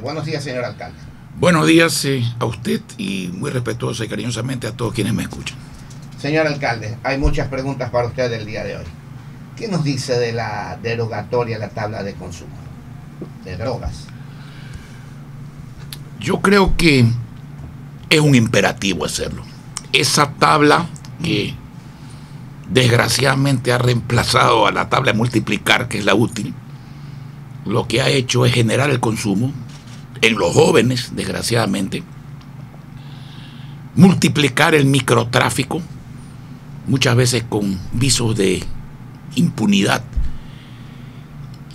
Buenos días, señor alcalde. Buenos días a usted y muy respetuoso y cariñosamente a todos quienes me escuchan. Señor alcalde, hay muchas preguntas para usted el día de hoy. ¿Qué nos dice de la derogatoria a la tabla de consumo de drogas? Yo creo que es un imperativo hacerlo. Esa tabla que desgraciadamente ha reemplazado a la tabla de multiplicar, que es la útil, lo que ha hecho es generar el consumo en los jóvenes, desgraciadamente, multiplicar el microtráfico, muchas veces con visos de impunidad,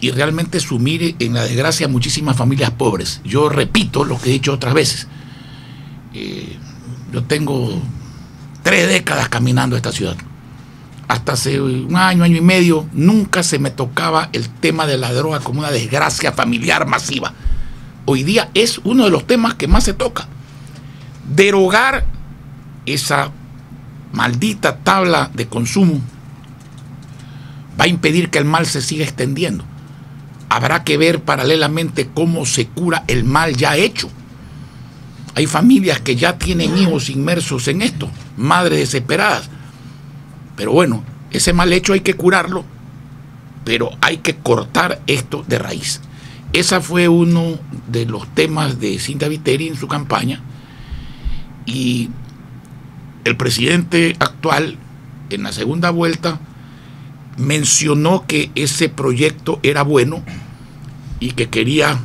y realmente sumir en la desgracia a muchísimas familias pobres. Yo repito lo que he dicho otras veces. Yo tengo 3 décadas caminando esta ciudad. Hasta hace un año y medio, nunca se me tocaba el tema de la droga como una desgracia familiar masiva. Hoy día es uno de los temas que más se toca. Derogar esa maldita tabla de consumo va a impedir que el mal se siga extendiendo. Habrá que ver paralelamente cómo se cura el mal ya hecho. Hay familias que ya tienen hijos inmersos en esto, madres desesperadas. Pero bueno, ese mal hecho hay que curarlo, pero hay que cortar esto de raíz. Ese fue uno de los temas de Cintia Viteri en su campaña, y el presidente actual, en la segunda vuelta, mencionó que ese proyecto era bueno y que quería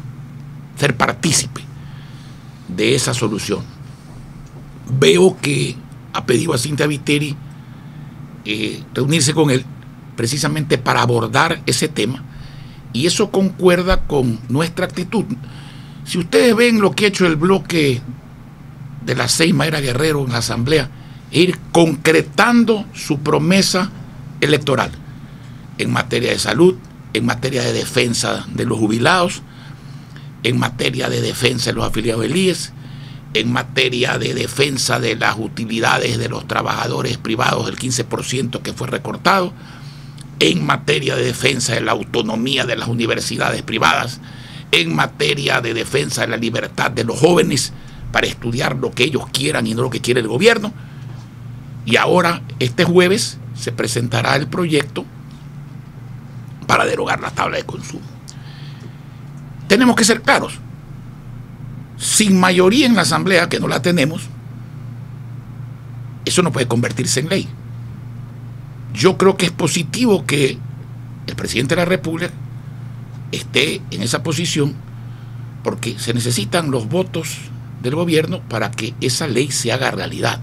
ser partícipe de esa solución. Veo que ha pedido a Cintia Viteri reunirse con él precisamente para abordar ese tema, y eso concuerda con nuestra actitud. Si ustedes ven lo que ha hecho el bloque de la Seima Era Guerrero en la asamblea, ir concretando su promesa electoral en materia de salud, en materia de defensa de los jubilados, en materia de defensa de los afiliados del IES, en materia de defensa de las utilidades de los trabajadores privados, del 15% que fue recortado, en materia de defensa de la autonomía de las universidades privadas, en materia de defensa de la libertad de los jóvenes para estudiar lo que ellos quieran y no lo que quiere el gobierno. Y ahora, este jueves, se presentará el proyecto para derogar la tabla de consumo. Tenemos que ser claros. Sin mayoría en la asamblea, que no la tenemos, eso no puede convertirse en ley. Yo creo que es positivo que el presidente de la República esté en esa posición, porque se necesitan los votos del gobierno para que esa ley se haga realidad.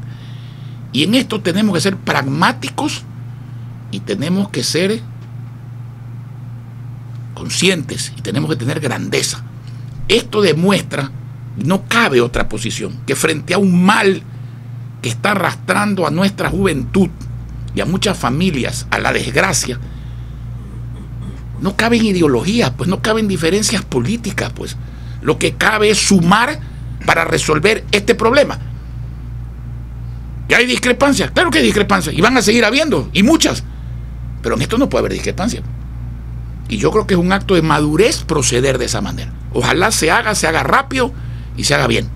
Y en esto tenemos que ser pragmáticos y tenemos que ser conscientes y tenemos que tener grandeza. Esto demuestra, no cabe otra posición, que frente a un mal que está arrastrando a nuestra juventud y a muchas familias a la desgracia, no caben ideologías, pues no caben diferencias políticas, pues lo que cabe es sumar para resolver este problema. ¿Y hay discrepancias? Claro que hay discrepancias, y van a seguir habiendo, y muchas, pero en esto no puede haber discrepancias. Y yo creo que es un acto de madurez proceder de esa manera. Ojalá se haga rápido y se haga bien.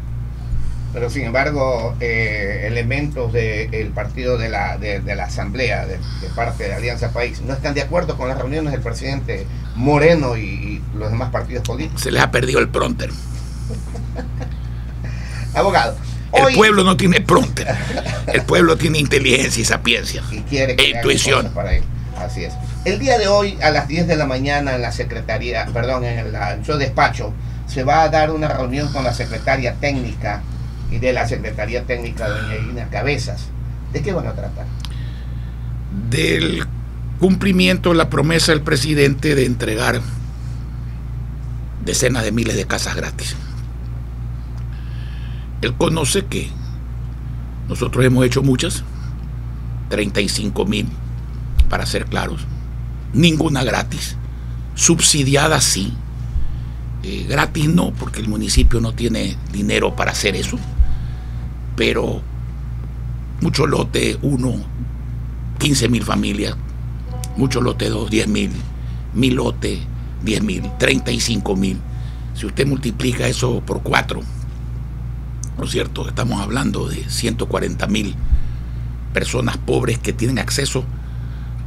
Pero sin embargo, elementos del partido de la asamblea, de parte de Alianza País, no están de acuerdo con las reuniones del presidente Moreno y los demás partidos políticos. Se les ha perdido el pronter. Abogado, el pueblo no tiene pronter. El pueblo tiene inteligencia y sapiencia. Y quiere e intuición. Para él. Así es. El día de hoy, a las 10 de la mañana, en la secretaría, perdón, en su despacho, se va a dar una reunión con la secretaria técnica y de la Secretaría Técnica, doña Irina Cabezas. ¿De qué van a tratar? Del cumplimiento de la promesa del presidente de entregar decenas de miles de casas gratis. Él conoce que nosotros hemos hecho muchas, 35,000, para ser claros, ninguna gratis, subsidiada sí, gratis no, porque el municipio no tiene dinero para hacer eso, pero mucho lote 1, 15,000 familias, mucho lote 2, 10,000, 1,000 lote, 10,000, 35,000. Si usted multiplica eso por 4, ¿no es cierto? Estamos hablando de 140.000 personas pobres que tienen acceso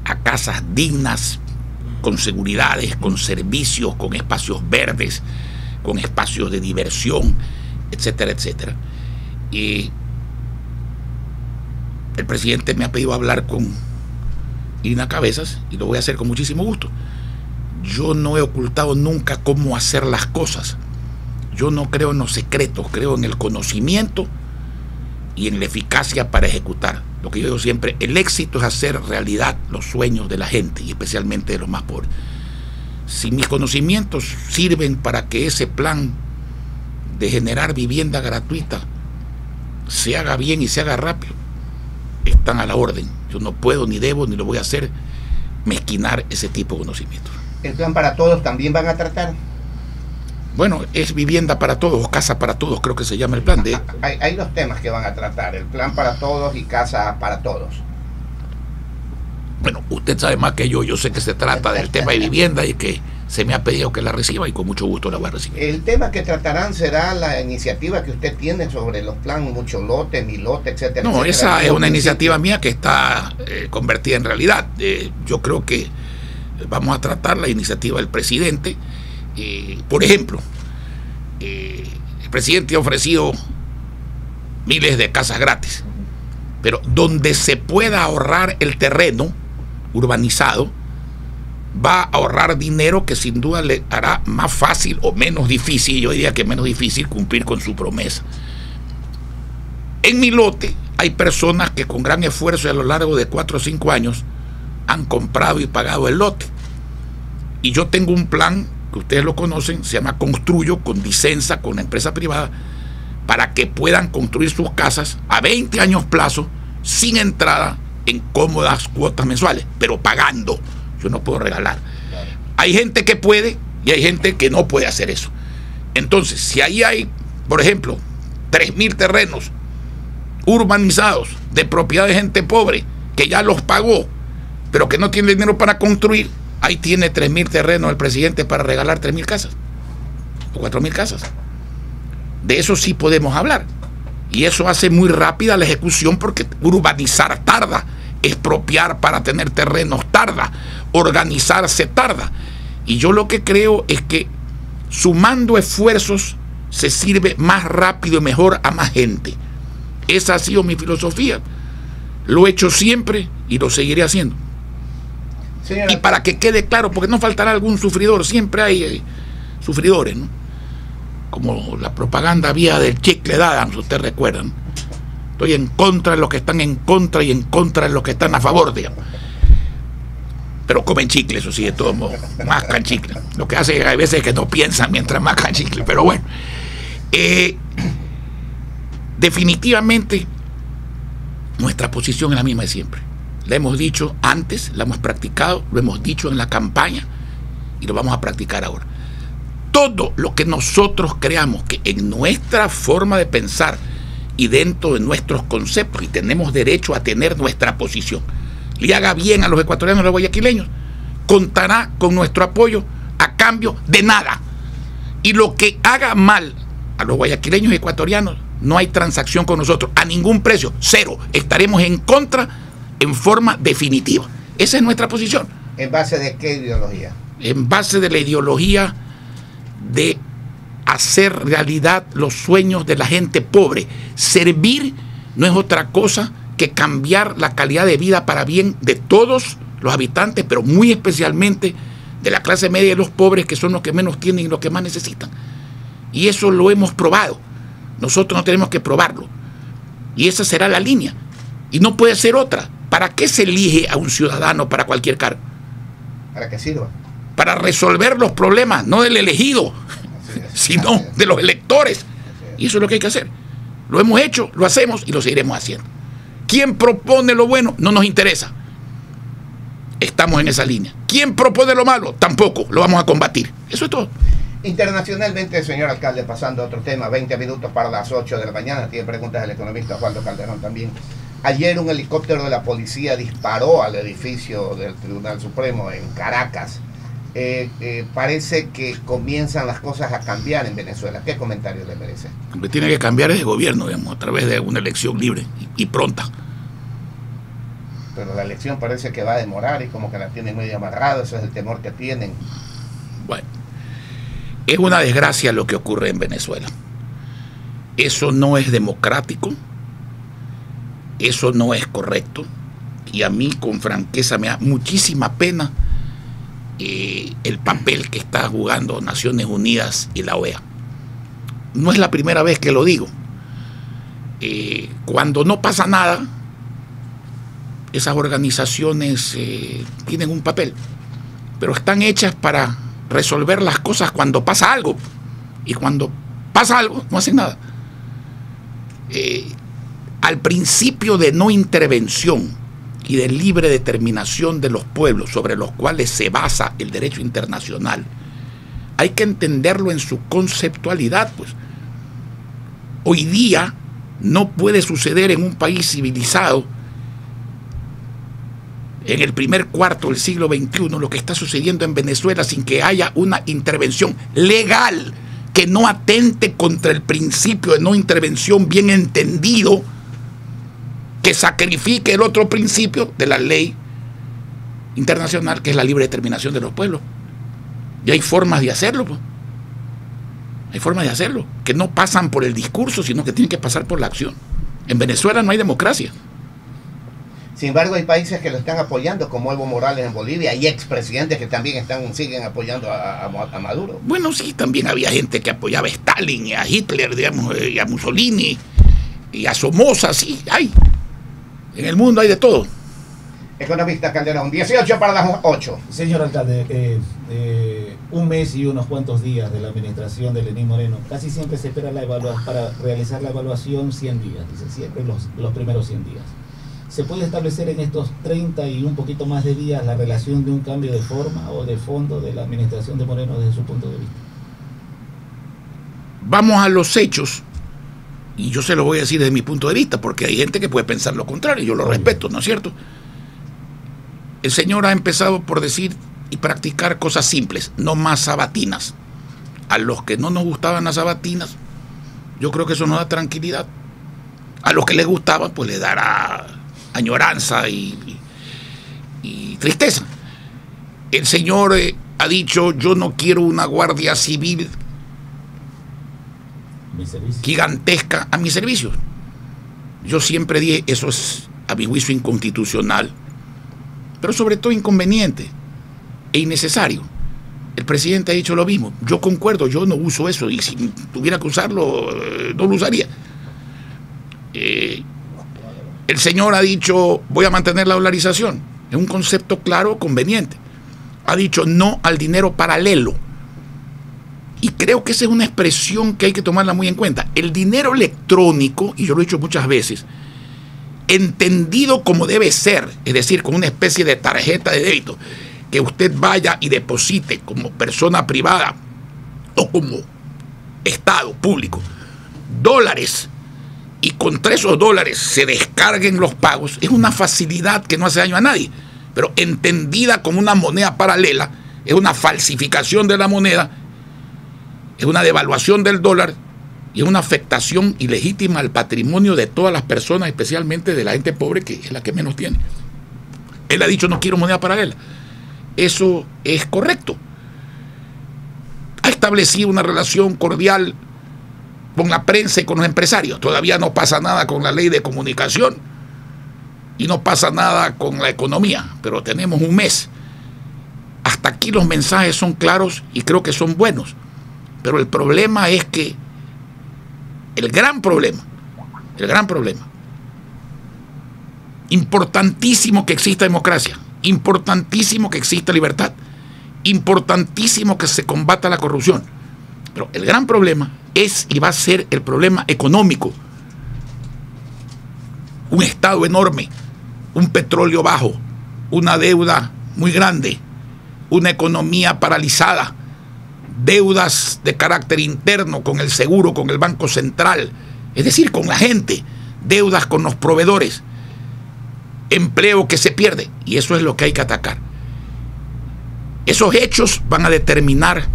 a casas dignas, con seguridades, con servicios, con espacios verdes, con espacios de diversión, etcétera, etcétera. Y el presidente me ha pedido hablar con Irina Cabezas y lo voy a hacer con muchísimo gusto. Yo no he ocultado nunca cómo hacer las cosas. Yo no creo en los secretos, creo en el conocimiento y en la eficacia para ejecutar. Lo que yo digo siempre, el éxito es hacer realidad los sueños de la gente y especialmente de los más pobres. Si mis conocimientos sirven para que ese plan de generar vivienda gratuita se haga bien y se haga rápido, están a la orden. Yo no puedo, ni debo, ni lo voy a hacer mezquinar ese tipo de conocimientos. ¿El plan para todos también van a tratar? Bueno, es vivienda para todos, o casa para todos, creo que se llama el plan. Hay dos temas que van a tratar, el plan para todos y casa para todos. Bueno, usted sabe más que yo sé que se trata del tema de vivienda y que se me ha pedido que la reciba y con mucho gusto la voy a recibir. El tema que tratarán será la iniciativa que usted tiene sobre los planes mucho lote, mi lote, etcétera. No, etcétera. Esa es una iniciativa mía que está convertida en realidad. Yo creo que vamos a tratar la iniciativa del presidente. Por ejemplo, el presidente ha ofrecido miles de casas gratis, pero donde se pueda ahorrar el terreno urbanizado, va a ahorrar dinero que sin duda le hará más fácil o menos difícil, yo diría que menos difícil, cumplir con su promesa. En mi lote hay personas que con gran esfuerzo y a lo largo de 4 o 5 años han comprado y pagado el lote. Y yo tengo un plan que ustedes lo conocen, se llama Construyo, con licencia, con la empresa privada, para que puedan construir sus casas a 20 años plazo, sin entrada, en cómodas cuotas mensuales, pero pagando. Yo no puedo regalar. Claro. Hay gente que puede y hay gente que no puede hacer eso. Entonces, si ahí hay, por ejemplo, 3.000 terrenos urbanizados de propiedad de gente pobre que ya los pagó, pero que no tiene dinero para construir, ahí tiene 3.000 terrenos el presidente para regalar 3.000 casas o 4.000 casas. De eso sí podemos hablar. Y eso hace muy rápida la ejecución, porque urbanizar tarda, expropiar para tener terrenos tarda, organizarse tarda. Y yo lo que creo es que sumando esfuerzos se sirve más rápido y mejor a más gente. Esa ha sido mi filosofía. Lo he hecho siempre y lo seguiré haciendo. Señora, y para que quede claro, porque no faltará algún sufridor, siempre hay sufridores, ¿no? Como la propaganda vía del chicle dada, si ustedes recuerdan. Estoy en contra de los que están en contra y en contra de los que están a favor, digamos. Pero comen chicle, eso sí, de todos modos, mascan chicle. Lo que hace a veces es que no piensan mientras mascan chicle, pero bueno. Definitivamente, nuestra posición es la misma de siempre. La hemos dicho antes, la hemos practicado, lo hemos dicho en la campaña y lo vamos a practicar ahora. Todo lo que nosotros creamos que en nuestra forma de pensar y dentro de nuestros conceptos, y tenemos derecho a tener nuestra posición, le haga bien a los ecuatorianos y a los guayaquileños, contará con nuestro apoyo a cambio de nada. Y lo que haga mal a los guayaquileños y ecuatorianos, no hay transacción con nosotros, a ningún precio, cero. Estaremos en contra en forma definitiva. Esa es nuestra posición. ¿En base de qué ideología? En base de la ideología de hacer realidad los sueños de la gente pobre. Servir no es otra cosa que cambiar la calidad de vida para bien de todos los habitantes, pero muy especialmente de la clase media y los pobres, que son los que menos tienen y los que más necesitan. Y eso lo hemos probado. Nosotros no tenemos que probarlo. Y esa será la línea. Y no puede ser otra. ¿Para qué se elige a un ciudadano para cualquier cargo? Para que sirva. Para resolver los problemas, no del elegido, sino de los electores. Y eso es lo que hay que hacer. Lo hemos hecho, lo hacemos y lo seguiremos haciendo. ¿Quién propone lo bueno? No nos interesa. Estamos en esa línea. ¿Quién propone lo malo? Tampoco. Lo vamos a combatir. Eso es todo. Internacionalmente, señor alcalde, pasando a otro tema, 20 minutos para las 8 de la mañana. Tiene preguntas del economista Osvaldo Calderón también. Ayer un helicóptero de la policía disparó al edificio del Tribunal Supremo en Caracas. parece que comienzan las cosas a cambiar en Venezuela. ¿Qué comentario le merece? Lo que tiene que cambiar es de gobierno, digamos, a través de una elección libre y pronta. Pero la elección parece que va a demorar y como que la tienen medio amarrada, ese es el temor que tienen. Bueno, es una desgracia lo que ocurre en Venezuela. Eso no es democrático, eso no es correcto, y a mí con franqueza me da muchísima pena el papel que está jugando Naciones Unidas y la OEA. No es la primera vez que lo digo. Cuando no pasa nada, esas organizaciones tienen un papel, pero están hechas para resolver las cosas cuando pasa algo, y cuando pasa algo no hacen nada. Al principio de no intervención y de libre determinación de los pueblos sobre los cuales se basa el derecho internacional, hay que entenderlo en su conceptualidad, pues. Hoy día no puede suceder en un país civilizado, en el primer cuarto del siglo XXI, lo que está sucediendo en Venezuela, sin que haya una intervención legal que no atente contra el principio de no intervención bien entendido, que sacrifique el otro principio de la ley internacional, que es la libre determinación de los pueblos. Y hay formas de hacerlo, pues. Hay formas de hacerlo, que no pasan por el discurso, sino que tienen que pasar por la acción. En Venezuela no hay democracia. Sin embargo, hay países que lo están apoyando, como Evo Morales en Bolivia, y expresidentes que también siguen apoyando a Maduro. Bueno, sí, también había gente que apoyaba a Stalin y a Hitler, digamos, y a Mussolini y a Somoza, sí, hay. En el mundo hay de todo. Economista Calderón, 18 para las 8. Señor alcalde, un mes y unos cuantos días de la administración de Lenín Moreno, casi siempre se espera para realizar la evaluación 100 días, dice siempre los primeros 100 días. ¿Se puede establecer en estos 30 y un poquito más de días la relación de un cambio de forma o de fondo de la administración de Moreno desde su punto de vista? Vamos a los hechos, y yo se lo voy a decir desde mi punto de vista, porque hay gente que puede pensar lo contrario, yo lo respeto, ¿no es cierto? El señor ha empezado por decir y practicar cosas simples, no más sabatinas. A los que no nos gustaban las sabatinas, yo creo que eso nos da tranquilidad. A los que les gustaban, pues les dará añoranza y tristeza. El señor ha dicho, yo no quiero una guardia civil gigantesca a mi servicio. Yo siempre dije, eso es a mi juicio inconstitucional, pero sobre todo inconveniente e innecesario. El presidente ha dicho lo mismo. Yo concuerdo, yo no uso eso, y si tuviera que usarlo, no lo usaría. El señor ha dicho, voy a mantener la dolarización. Es un concepto claro, conveniente. Ha dicho no al dinero paralelo. Y creo que esa es una expresión que hay que tomarla muy en cuenta. El dinero electrónico, y yo lo he dicho muchas veces, entendido como debe ser, es decir, con una especie de tarjeta de débito, que usted vaya y deposite como persona privada o como Estado público dólares, y contra esos dólares se descarguen los pagos, es una facilidad que no hace daño a nadie, pero entendida como una moneda paralela, es una falsificación de la moneda, es una devaluación del dólar y es una afectación ilegítima al patrimonio de todas las personas, especialmente de la gente pobre, que es la que menos tiene. Él ha dicho, no quiero moneda paralela. Eso es correcto. Ha establecido una relación cordial con la prensa y con los empresarios. Todavía no pasa nada con la ley de comunicación y no pasa nada con la economía, pero tenemos un mes. Hasta aquí los mensajes son claros y creo que son buenos. Pero el problema es que el gran problema, importantísimo que exista democracia, importantísimo que exista libertad, importantísimo que se combata la corrupción, pero el gran problema es y va a ser el problema económico. Un Estado enorme, un petróleo bajo, una deuda muy grande, una economía paralizada, deudas de carácter interno con el seguro, con el Banco Central, es decir, con la gente, deudas con los proveedores, empleo que se pierde, y eso es lo que hay que atacar. Esos hechos van a determinar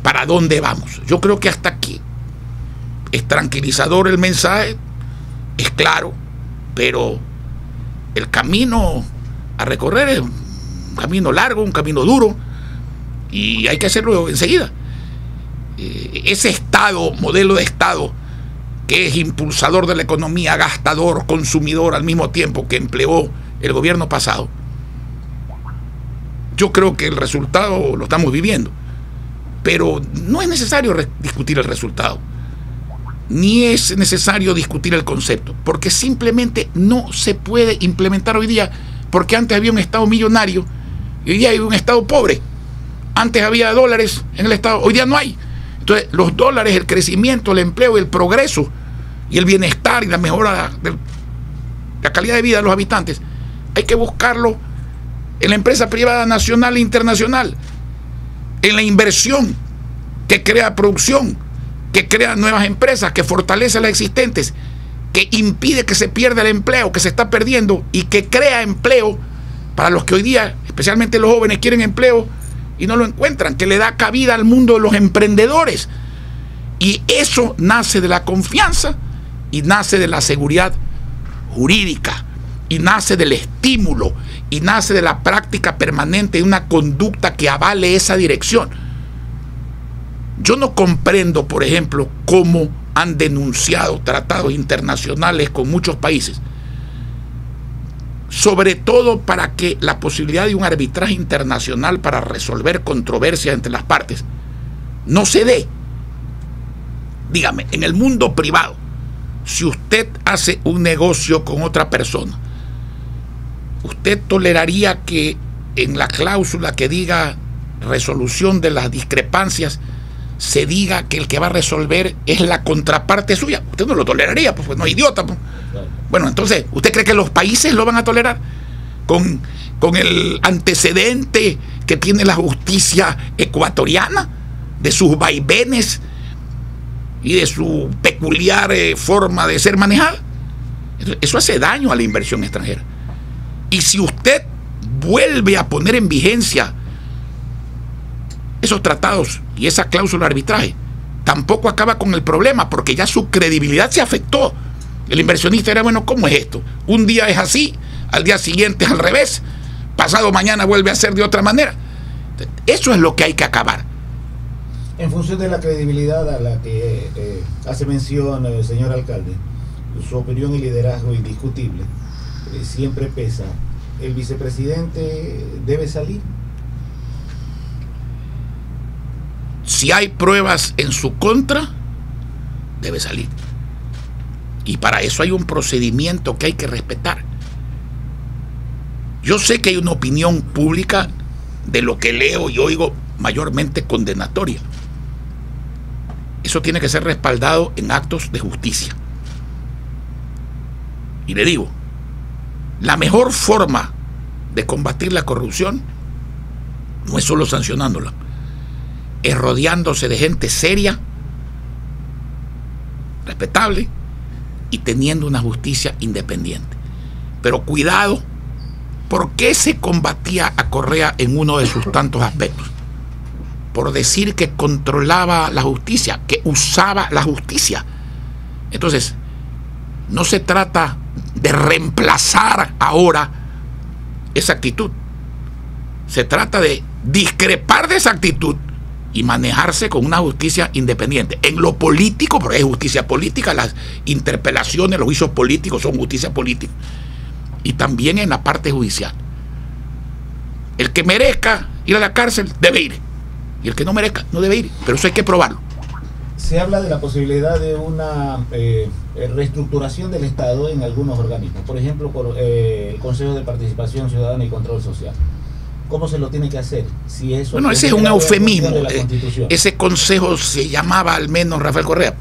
para dónde vamos. Yo creo que hasta aquí es tranquilizador el mensaje, es claro, pero el camino a recorrer es un camino largo, un camino duro, y hay que hacerlo enseguida. Ese Estado, modelo de Estado, que es impulsador de la economía, gastador, consumidor al mismo tiempo que empleó el gobierno pasado, yo creo que el resultado lo estamos viviendo. Pero no es necesario discutir el resultado, ni es necesario discutir el concepto, porque simplemente no se puede implementar hoy día, porque antes había un Estado millonario y hoy día hay un Estado pobre. Antes había dólares en el Estado, hoy día no hay. Entonces los dólares, el crecimiento, el empleo, el progreso y el bienestar y la mejora de la calidad de vida de los habitantes, hay que buscarlo en la empresa privada nacional e internacional, en la inversión que crea producción, que crea nuevas empresas, que fortalece las existentes, que impide que se pierda el empleo que se está perdiendo y que crea empleo para los que hoy día, especialmente los jóvenes, quieren empleo y no lo encuentran, que le da cabida al mundo de los emprendedores. Y eso nace de la confianza y nace de la seguridad jurídica y nace del estímulo y nace de la práctica permanente de una conducta que avale esa dirección. Yo no comprendo, por ejemplo, cómo han denunciado tratados internacionales con muchos países, sobre todo para que la posibilidad de un arbitraje internacional para resolver controversias entre las partes no se dé. Dígame, en el mundo privado, si usted hace un negocio con otra persona, ¿usted toleraría que en la cláusula que diga resolución de las discrepancias se diga que el que va a resolver es la contraparte suya? Usted no lo toleraría, pues no es idiota, pues. Bueno, entonces, ¿usted cree que los países lo van a tolerar? Con el antecedente que tiene la justicia ecuatoriana, de sus vaivenes y de su peculiar forma de ser manejada. Eso hace daño a la inversión extranjera. Y si usted vuelve a poner en vigencia esos tratados y esa cláusula de arbitraje, tampoco acaba con el problema, porque ya su credibilidad se afectó. El inversionista era, bueno, ¿cómo es esto? Un día es así, al día siguiente es al revés, pasado mañana vuelve a ser de otra manera. Eso es lo que hay que acabar. En función de la credibilidad a la que hace mención el señor alcalde, su opinión y liderazgo indiscutible siempre pesa. ¿El vicepresidente debe salir? Si hay pruebas en su contra, debe salir. Y para eso hay un procedimiento que hay que respetar. Yo sé que hay una opinión pública de lo que leo y oigo mayormente condenatoria. Eso tiene que ser respaldado en actos de justicia. Y le digo, la mejor forma de combatir la corrupción no es solo sancionándola, es rodeándose de gente seria, respetable y teniendo una justicia independiente. Pero cuidado, ¿por qué se combatía a Correa en uno de sus tantos aspectos? Por decir que controlaba la justicia, que usaba la justicia. Entonces, no se trata de reemplazar ahora esa actitud. Se trata de discrepar de esa actitud y manejarse con una justicia independiente. En lo político, porque es justicia política, las interpelaciones, los juicios políticos son justicia política. Y también en la parte judicial. El que merezca ir a la cárcel debe ir. Y el que no merezca no debe ir. Pero eso hay que probarlo. Se habla de la posibilidad de una reestructuración del Estado en algunos organismos. Por ejemplo, por el Consejo de Participación Ciudadana y Control Social. ¿Cómo se lo tiene que hacer? Si eso, bueno, ese es un eufemismo. Ese consejo se llamaba al menos Rafael Correa.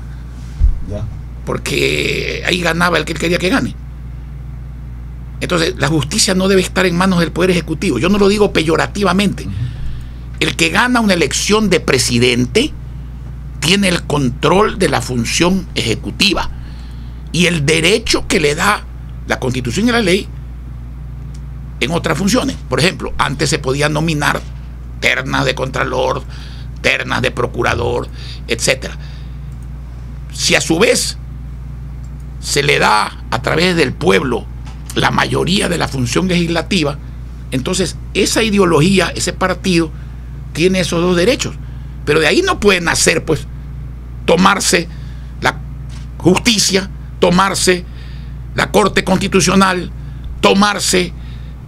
Ya. Porque ahí ganaba el que él quería que gane. Entonces, la justicia no debe estar en manos del Poder Ejecutivo. Yo no lo digo peyorativamente. El que gana una elección de presidente tiene el control de la función ejecutiva. Y el derecho que le da la Constitución y la ley en otras funciones. Por ejemplo, antes se podía nominar ternas de contralor, ternas de procurador, etcétera. Si a su vez se le da a través del pueblo la mayoría de la función legislativa, entonces esa ideología, ese partido tiene esos dos derechos. Pero de ahí no puede nacer, pues, tomarse la justicia, tomarse la Corte Constitucional, tomarse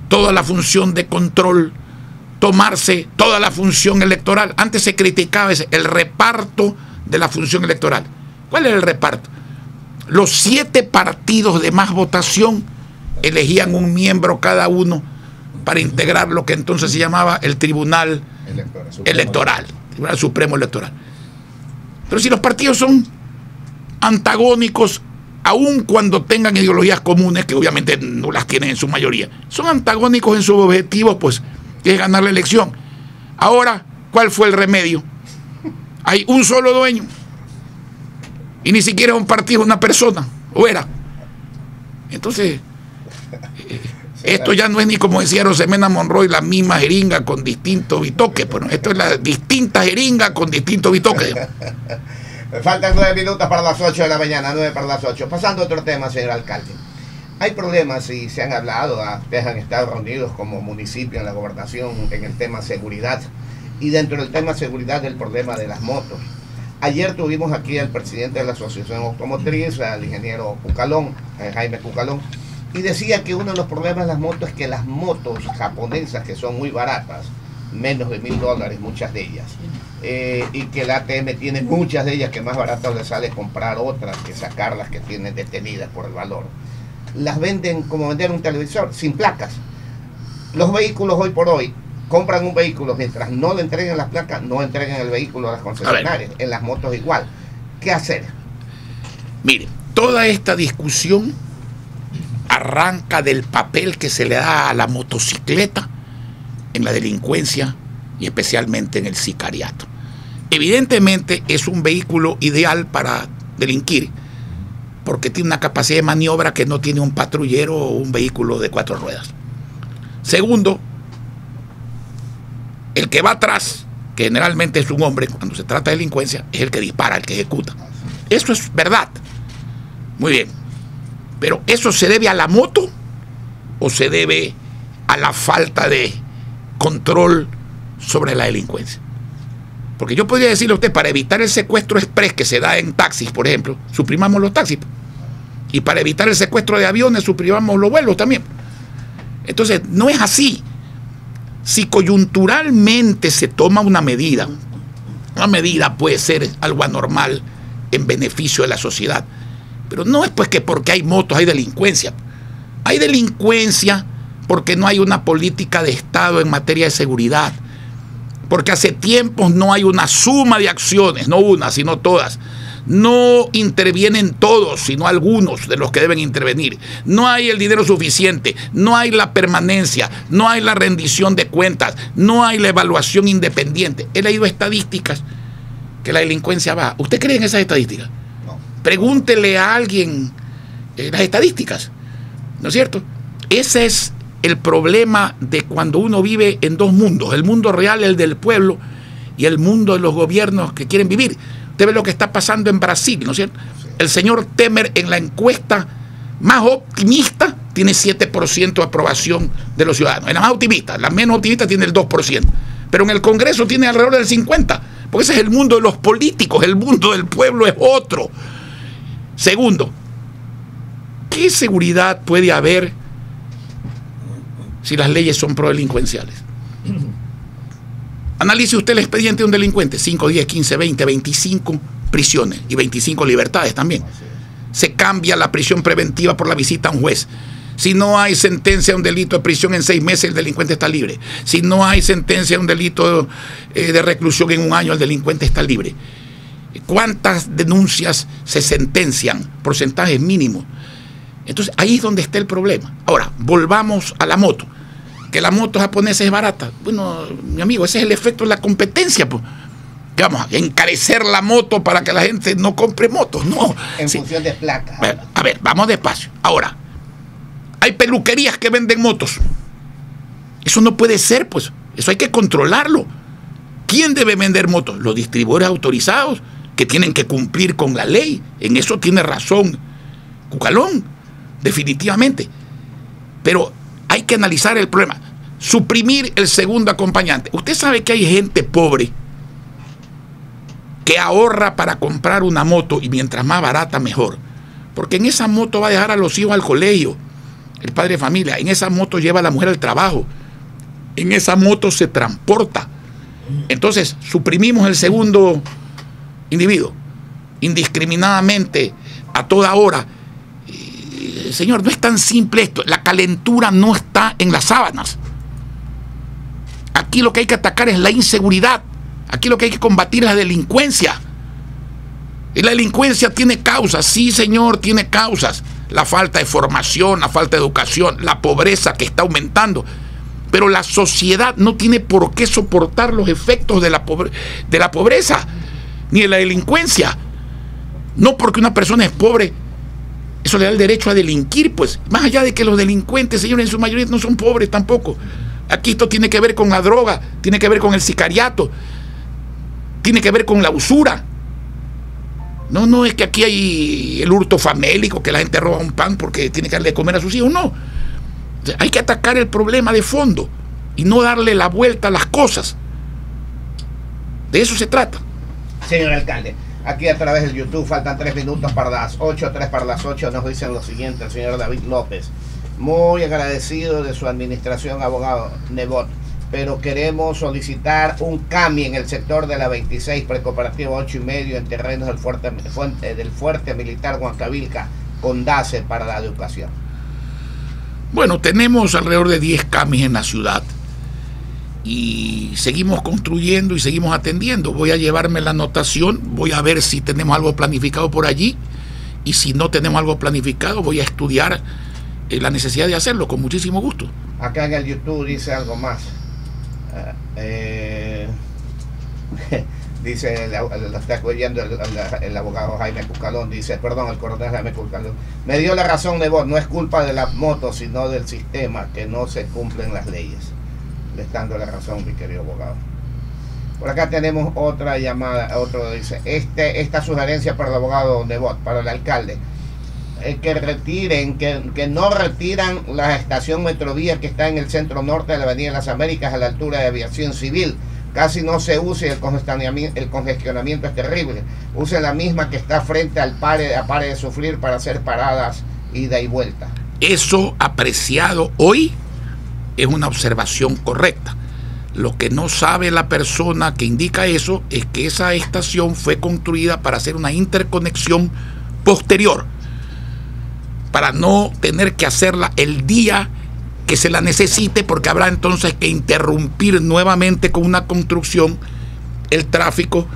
toda la función de control, tomarse toda la función electoral. Antes se criticaba el reparto de la función electoral. ¿Cuál era el reparto? Los 7 partidos de más votación elegían un miembro cada uno para integrar lo que entonces se llamaba el Tribunal Electoral, Tribunal Supremo Electoral. Pero si los partidos son antagónicos, aun cuando tengan ideologías comunes, que obviamente no las tienen en su mayoría, son antagónicos en sus objetivos, pues, que es ganar la elección. Ahora, ¿cuál fue el remedio? Hay un solo dueño, y ni siquiera un partido, una persona, o era. Entonces, esto ya no es ni, como decía Rosemena Monroy, la misma jeringa con distintos bitoques. Bueno, esto es la distinta jeringa con distintos bitoques. Faltan 9 minutos para las 8 de la mañana, 9 para las 8. Pasando a otro tema, señor alcalde. Hay problemas y se han hablado, ustedes han estado reunidos como municipio en la gobernación en el tema seguridad. Y dentro del tema seguridad, el problema de las motos. Ayer tuvimos aquí al presidente de la Asociación Automotriz, al ingeniero Cucalón, Jaime Cucalón, y decía que uno de los problemas de las motos es que las motos japonesas, que son muy baratas, menos de $1000 muchas de ellas, y que el ATM tiene muchas de ellas que más baratas le sale comprar otras que sacarlas que tienen detenidas por el valor. Las venden como vender un televisor, sin placas. Los vehículos hoy por hoy, compran un vehículo, mientras no le entreguen las placas, no entreguen el vehículo a las concesionarias. En las motos igual. ¿Qué hacer? Mire, toda esta discusión arranca del papel que se le da a la motocicleta en la delincuencia y especialmente en el sicariato. Evidentemente es un vehículo ideal para delinquir porque tiene una capacidad de maniobra que no tiene un patrullero o un vehículo de 4 ruedas. Segundo, el que va atrás, que generalmente es un hombre, cuando se trata de delincuencia, es el que dispara, el que ejecuta. Eso es verdad. Muy bien. Pero ¿eso se debe a la moto o se debe a la falta de control sobre la delincuencia? Porque yo podría decirle a usted, para evitar el secuestro express que se da en taxis, por ejemplo, suprimamos los taxis. Y para evitar el secuestro de aviones, suprimamos los vuelos también. Entonces, no es así. Si coyunturalmente se toma una medida puede ser algo anormal en beneficio de la sociedad. Pero no es pues que porque hay motos hay delincuencia. Hay delincuencia porque no hay una política de Estado en materia de seguridad. Porque hace tiempos no hay una suma de acciones, no una, sino todas. No intervienen todos, sino algunos de los que deben intervenir. No hay el dinero suficiente, no hay la permanencia, no hay la rendición de cuentas, no hay la evaluación independiente. He leído estadísticas que la delincuencia baja. ¿Usted cree en esas estadísticas? No. Pregúntele a alguien las estadísticas, ¿no es cierto? Ese es el problema de cuando uno vive en dos mundos, el mundo real, el del pueblo, y el mundo de los gobiernos que quieren vivir. Usted ve lo que está pasando en Brasil, ¿no es cierto? El señor Temer en la encuesta más optimista tiene 7% de aprobación de los ciudadanos. En la más optimista, la menos optimista tiene el 2%. Pero en el Congreso tiene alrededor del 50%. Porque ese es el mundo de los políticos, el mundo del pueblo es otro. Segundo, ¿qué seguridad puede haber si las leyes son prodelincuenciales? Analice usted el expediente de un delincuente, 5, 10, 15, 20, 25 prisiones y 25 libertades también. Se cambia la prisión preventiva por la visita a un juez. Si no hay sentencia a un delito de prisión en 6 meses, el delincuente está libre. Si no hay sentencia a un delito de reclusión en 1 año, el delincuente está libre. ¿Cuántas denuncias se sentencian? Porcentajes mínimos. Entonces, ahí es donde está el problema. Ahora, volvamos a la moto. Que la moto japonesa es barata. Bueno, mi amigo, ese es el efecto de la competencia, pues. Que vamos a encarecer la moto para que la gente no compre motos, no. En función de placas. A ver, vamos despacio. Ahora, hay peluquerías que venden motos. Eso no puede ser, pues. Eso hay que controlarlo. ¿Quién debe vender motos? Los distribuidores autorizados, que tienen que cumplir con la ley. En eso tiene razón Cucalón, definitivamente. Pero hay que analizar el problema. Suprimir el segundo acompañante. Usted sabe que hay gente pobre que ahorra para comprar una moto, y mientras más barata mejor, porque en esa moto va a dejar a los hijos al colegio, el padre de familia, en esa moto lleva a la mujer al trabajo, en esa moto se transporta. Entonces suprimimos el segundo individuo indiscriminadamente a toda hora. Señor, no es tan simple esto. La calentura no está en las sábanas. Aquí lo que hay que atacar es la inseguridad. Aquí lo que hay que combatir es la delincuencia. Y la delincuencia tiene causas, sí señor, tiene causas. La falta de formación, la falta de educación, la pobreza que está aumentando. Pero la sociedad no tiene por qué soportar los efectos de la pobreza, ni de la delincuencia. No porque una persona es pobre, eso le da el derecho a delinquir, pues. Más allá de que los delincuentes, señores, en su mayoría no son pobres tampoco. Aquí esto tiene que ver con la droga, tiene que ver con el sicariato, tiene que ver con la usura. No es que aquí hay el hurto famélico, que la gente roba un pan porque tiene que darle de comer a sus hijos, no. O sea, hay que atacar el problema de fondo y no darle la vuelta a las cosas. De eso se trata. Señor alcalde, aquí a través del YouTube faltan 3 minutos para las 8, 3 para las 8, nos dicen lo siguiente, el señor David López. Muy agradecido de su administración, abogado Nebot, pero queremos solicitar un cambio en el sector de la 26, precooperativo 8 y medio, en terrenos del fuerte militar Huancavilca, con DACE para la educación. Bueno, tenemos alrededor de 10 camis en la ciudad y seguimos construyendo y seguimos atendiendo. Voy a llevarme la anotación, voy a ver si tenemos algo planificado por allí, y si no tenemos algo planificado voy a estudiar la necesidad de hacerlo con muchísimo gusto. Acá en el YouTube dice algo más. Dice, lo está oyendo el abogado Jaime Cucalón, dice, perdón, el coronel Jaime Cucalón, me dio la razón de vos, no es culpa de las motos, sino del sistema, que no se cumplen las leyes. Le está dando la razón, mi querido abogado. Por acá tenemos otra llamada, otro dice, esta sugerencia para el abogado Nebot, para el alcalde, que retiren, que no retiran la estación Metrovía que está en el centro norte de la Avenida de las Américas, a la altura de Aviación Civil. Casi no se usa, el congestionamiento es terrible. Use la misma que está frente al Pare de Sufrir para hacer paradas ida y vuelta. Eso, apreciado hoy, es una observación correcta. Lo que no sabe la persona que indica eso es que esa estación fue construida para hacer una interconexión posterior, para no tener que hacerla el día que se la necesite, porque habrá entonces que interrumpir nuevamente con una construcción el tráfico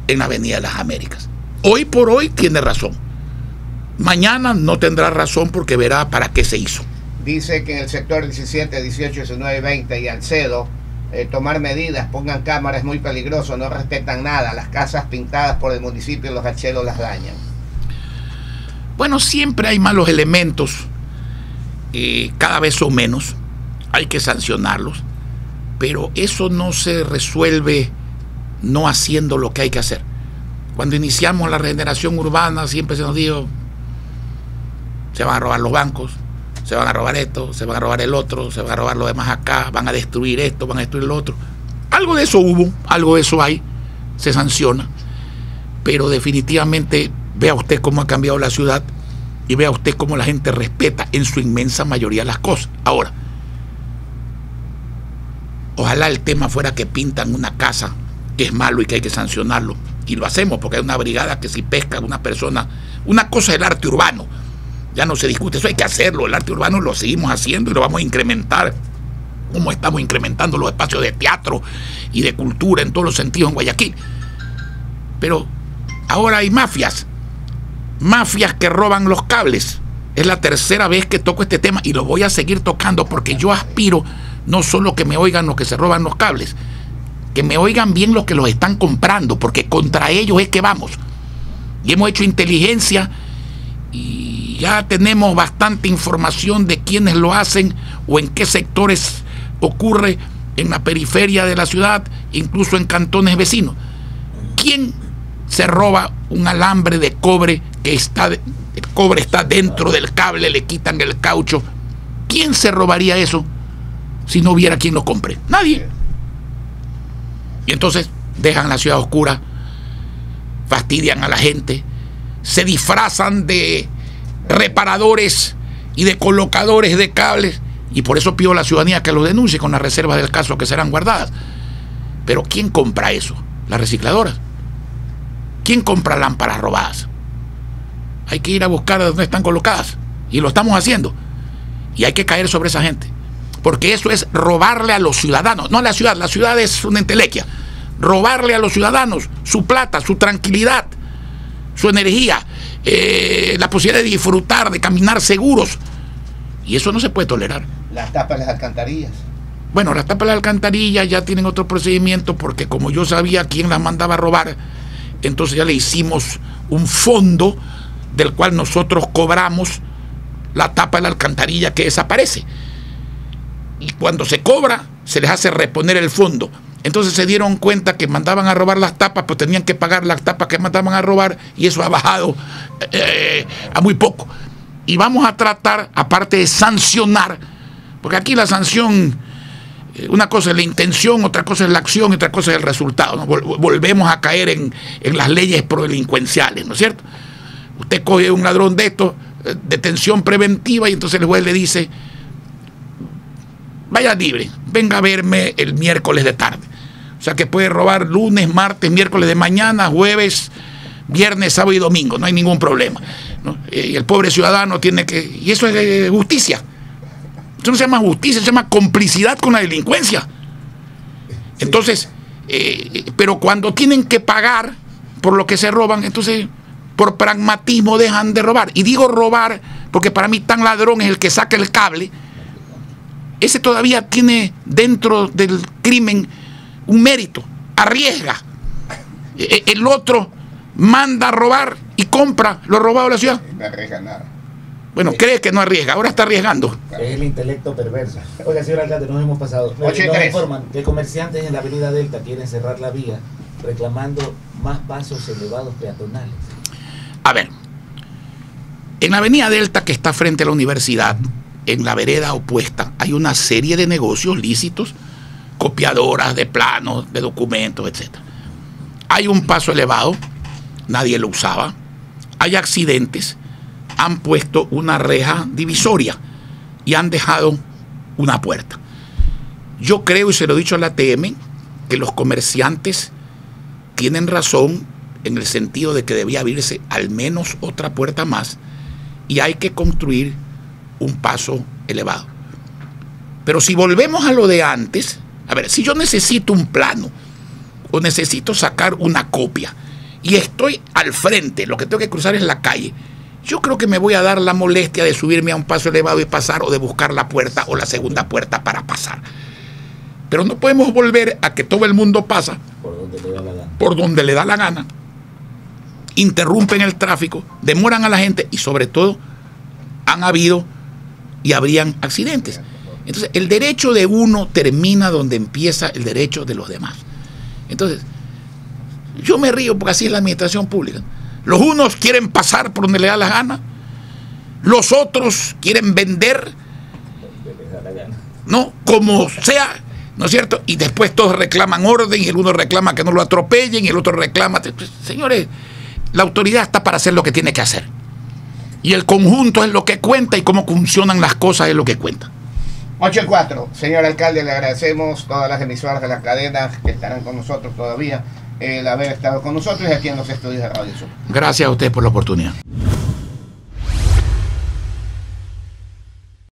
en la Avenida de las Américas. Hoy por hoy tiene razón. Mañana no tendrá razón porque verá para qué se hizo. Dice que en el sector 17, 18, 19, 20 y Alcedo, tomar medidas, pongan cámaras, es muy peligroso, no respetan nada. Las casas pintadas por el municipio, los hacheros las dañan. Bueno, siempre hay malos elementos. Cada vez son menos, hay que sancionarlos, pero eso no se resuelve no haciendo lo que hay que hacer. Cuando iniciamos la regeneración urbana siempre se nos dijo, se van a robar los bancos, se van a robar esto, se van a robar el otro, se van a robar lo demás acá, van a destruir esto, van a destruir lo otro. Algo de eso hubo, algo de eso hay, se sanciona, pero definitivamente vea usted cómo ha cambiado la ciudad y vea usted cómo la gente respeta en su inmensa mayoría las cosas. Ahora, ojalá el tema fuera que pintan una casa, que es malo y que hay que sancionarlo, y lo hacemos porque hay una brigada que si pesca a una persona, una cosa es el arte urbano, ya no se discute, eso hay que hacerlo, el arte urbano lo seguimos haciendo y lo vamos a incrementar, como estamos incrementando los espacios de teatro y de cultura en todos los sentidos en Guayaquil. Pero ahora hay mafias que roban los cables. Es la tercera vez que toco este tema y lo voy a seguir tocando porque yo aspiro no solo que me oigan los que se roban los cables, que me oigan bien los que los están comprando, porque contra ellos es que vamos. Y hemos hecho inteligencia y ya tenemos bastante información de quiénes lo hacen o en qué sectores ocurre en la periferia de la ciudad, incluso en cantones vecinos. ¿Quién se roba un alambre de cobre que el cobre está dentro del cable, le quitan el caucho? ¿Quién se robaría eso si no hubiera quien lo compre? Nadie. Y entonces dejan la ciudad oscura, fastidian a la gente, se disfrazan de reparadores y de colocadores de cables, y por eso pido a la ciudadanía que lo denuncie con las reservas del caso que serán guardadas. Pero ¿quién compra eso? Las recicladoras. ¿Quién compra lámparas robadas? Hay que ir a buscar dónde están colocadas, y lo estamos haciendo, y hay que caer sobre esa gente, porque eso es robarle a los ciudadanos, no a la ciudad es una entelequia, robarle a los ciudadanos su plata, su tranquilidad, su energía, la posibilidad de disfrutar, de caminar seguros, y eso no se puede tolerar. Las tapas de las alcantarillas. Bueno, las tapas de las alcantarillas ya tienen otro procedimiento, porque como yo sabía quién las mandaba a robar, entonces ya le hicimos un fondo del cual nosotros cobramos la tapa de la alcantarilla que desaparece, y cuando se cobra se les hace reponer el fondo. Entonces se dieron cuenta que mandaban a robar las tapas, pues tenían que pagar las tapas que mandaban a robar, y eso ha bajado a muy poco. Y vamos a tratar, aparte de sancionar, porque aquí la sanción, una cosa es la intención, otra cosa es la acción, y otra cosa es el resultado, ¿no? Volvemos a caer en las leyes prodelincuenciales, ¿no es cierto? Usted coge un ladrón de estos, detención preventiva, y entonces el juez le dice: vaya libre, venga a verme el miércoles de tarde. O sea que puede robar lunes, martes, miércoles de mañana, jueves, viernes, sábado y domingo, no hay ningún problema, ¿no? Y el pobre ciudadano tiene que... Y eso es justicia. Eso no se llama justicia, se llama complicidad con la delincuencia. Entonces, pero cuando tienen que pagar por lo que se roban, entonces por pragmatismo dejan de robar. Y digo robar porque para mí tan ladrón es el que saca el cable. Ese todavía tiene dentro del crimen un mérito, arriesga. El otro manda a robar y compra lo robado de la ciudad. No arriesga nada. Bueno, cree que no arriesga, ahora está arriesgando. Es el intelecto perverso. Oiga, señor alcalde, nos hemos pasado. Nos informan que comerciantes en la avenida Delta quieren cerrar la vía reclamando más pasos elevados peatonales. A ver, en la avenida Delta, que está frente a la universidad, en la vereda opuesta, hay una serie de negocios lícitos, copiadoras de planos, de documentos, etc. Hay un paso elevado, nadie lo usaba, hay accidentes, han puesto una reja divisoria y han dejado una puerta. Yo creo, y se lo he dicho a la ATM, que los comerciantes tienen razón en el sentido de que debía abrirse al menos otra puerta más, y hay que construir un paso elevado. Pero si volvemos a lo de antes, a ver, si yo necesito un plano o necesito sacar una copia y estoy al frente, lo que tengo que cruzar es la calle, yo creo que me voy a dar la molestia de subirme a un paso elevado y pasar, o de buscar la puerta o la segunda puerta para pasar. Pero no podemos volver a que todo el mundo pasa por donde le da la gana. Por donde le da la gana, interrumpen el tráfico, demoran a la gente, y sobre todo han habido y habrían accidentes. Entonces el derecho de uno termina donde empieza el derecho de los demás. Entonces yo me río porque así es la administración pública. Los unos quieren pasar por donde le da la gana, los otros quieren vender, ¿no? Como sea, ¿no es cierto? Y después todos reclaman orden, y el uno reclama que no lo atropellen, y el otro reclama... Señores, la autoridad está para hacer lo que tiene que hacer, y el conjunto es lo que cuenta, y cómo funcionan las cosas es lo que cuenta. 8:04. Señor alcalde, le agradecemos todas las emisoras de la cadena que estarán con nosotros todavía, el haber estado con nosotros y aquí en los estudios de Radio Sur. Gracias a ustedes por la oportunidad.